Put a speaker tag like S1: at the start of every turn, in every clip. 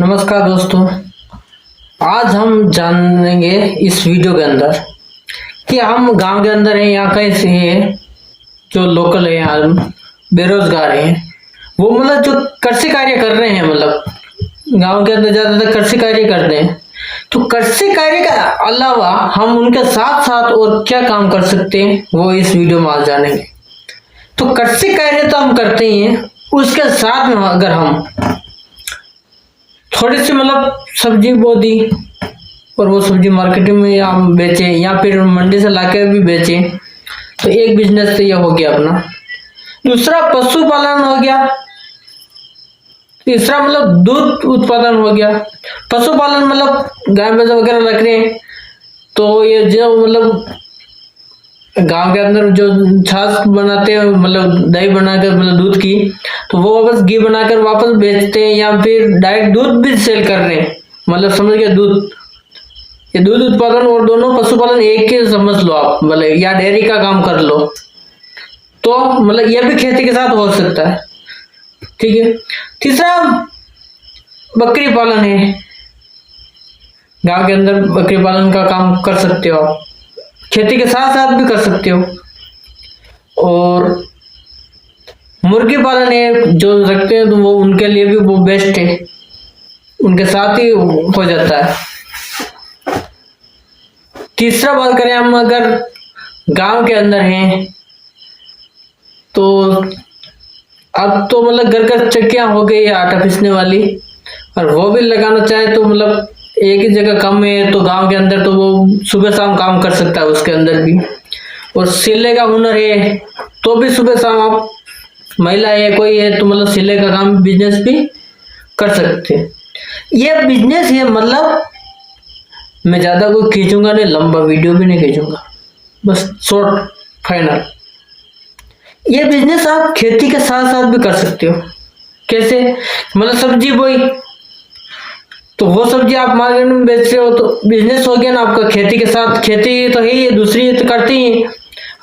S1: नमस्कार दोस्तों, आज हम जानेंगे इस वीडियो के अंदर कि हम गांव के अंदर हैं या कैसे हैं, जो लोकल है यहाँ बेरोजगार हैं, वो मतलब जो कृषि कार्य कर रहे हैं, मतलब गांव के अंदर ज्यादातर कृषि कार्य करते हैं। तो कृषि कार्य का अलावा हम उनके साथ साथ और क्या काम कर सकते हैं वो इस वीडियो में आज जानेंगे। तो कृषि कार्य तो हम करते ही हैं, उसके साथ में अगर हम थोड़ी सी मतलब सब्जी बो दी और वो सब्जी मार्केटिंग में या बेचे या फिर मंडी से लाके भी बेचे, तो एक बिजनेस तो ये हो गया अपना। दूसरा पशुपालन हो गया। तीसरा मतलब दूध उत्पादन हो गया। पशुपालन मतलब गाय भैंस वगैरह रख रहे हैं, तो ये जो मतलब गांव के अंदर जो छाछ बनाते हैं, मतलब दही बनाकर मतलब दूध की, तो वो वापस घी बनाकर वापस बेचते हैं या फिर डायरेक्ट दूध भी सेल कर रहे हैं। मतलब समझ गए, दूध, ये दूध उत्पादन और दोनों पशुपालन एक ही समझ लो आप, मतलब या डेयरी का काम कर लो, तो मतलब यह भी खेती के साथ हो सकता है। ठीक है। तीसरा बकरी पालन है। गांव के अंदर बकरी पालन का काम कर सकते हो आप, खेती के साथ साथ भी कर सकते हो। और मुर्गी पालन है, जो रखते हैं तो वो उनके लिए भी वो बेस्ट है, उनके साथ ही हो जाता है। तीसरा बात करें हम, अगर गांव के अंदर हैं तो अब तो मतलब घर घर चक्कियां हो गई है आटा पीसने वाली, और वो भी लगाना चाहे तो मतलब एक ही जगह कम है तो गांव के अंदर तो वो सुबह शाम काम कर सकता है उसके अंदर भी। और सिले का हुनर है तो भी सुबह शाम आप, महिला है कोई है तो मतलब सिले का काम बिजनेस भी कर सकते हैं। ये बिजनेस है, मतलब मैं ज्यादा कोई खींचूंगा नहीं, लंबा वीडियो भी नहीं खींचूंगा, बस शॉर्ट फाइनल। ये बिजनेस आप खेती के साथ साथ भी कर सकते हो। कैसे? मतलब सब्जी बोई तो वो सब्जी आप मार्केट में बेच रहे हो, तो बिजनेस हो गया ना आपका। खेती के साथ, खेती तो है ही, दूसरी तो करते ही,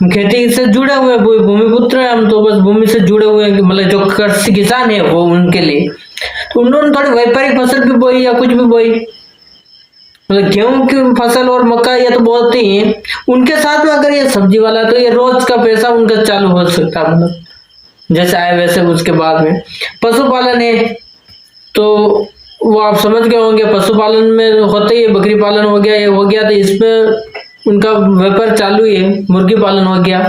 S1: हम खेती से जुड़े हुए हैं, भूमिपुत्र है हम, तो बस भूमि से जुड़े हुए हैं। मतलब जो कृषि किसान है वो उनके लिए तो उन्होंने थोड़ी व्यापारिक फसल भी बोई या कुछ भी बोई, मतलब गेहूं की फसल और मक्का ये तो बोलते ही हैं। उनके साथ में अगर ये सब्जी वाला, तो ये रोज का पैसा उनका चालू हो सकता है, मतलब जैसे आए वैसे। उसके बाद में पशुपालन है, तो वो आप समझ गए होंगे, पशुपालन में होते ही बकरी पालन हो गया, ये हो गया, तो इसमें उनका व्यापार चालू ही है। मुर्गी पालन हो गया,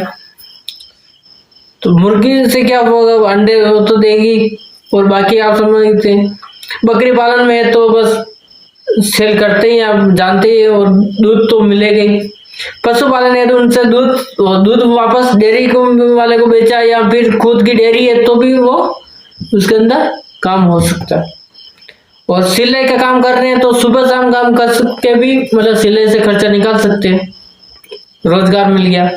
S1: तो मुर्गी से क्या होगा, अंडे तो देगी, और बाकी आप समझते हैं। बकरी पालन में है तो बस सेल करते ही, आप जानते ही, और दूध तो मिलेगा ही। पशुपालन है तो उनसे दूध वापस डेयरी को वाले को बेचा, या फिर खुद की डेयरी है तो भी वो उसके अंदर काम हो सकता है। और सिलाई का काम कर रहे हैं तो सुबह शाम काम कर सकते भी, मतलब सिलाई से खर्चा निकाल सकते हैं, रोजगार मिल गया।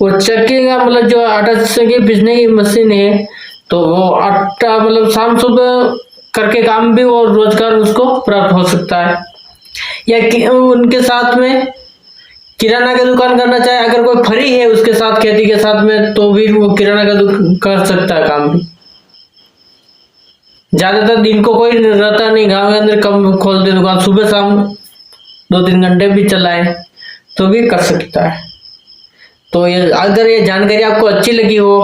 S1: और चक्की का मतलब जो आटा से पीसने की मशीन है, तो वो आटा मतलब शाम सुबह करके काम भी और रोजगार उसको प्राप्त हो सकता है। या उनके साथ में किराना का दुकान करना चाहे, अगर कोई फ्री है उसके साथ खेती के साथ में, तो भी वो किराना का दुकान कर सकता है काम भी। ज्यादातर दिन को कोई रहता नहीं गांव के अंदर, कम खोलते दुकान, सुबह शाम 2-3 घंटे भी चलाए तो भी कर सकता है। तो ये अगर ये जानकारी आपको अच्छी लगी हो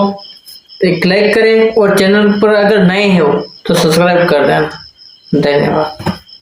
S1: तो एक लाइक करें, और चैनल पर अगर नए हो तो सब्सक्राइब कर देना। धन्यवाद।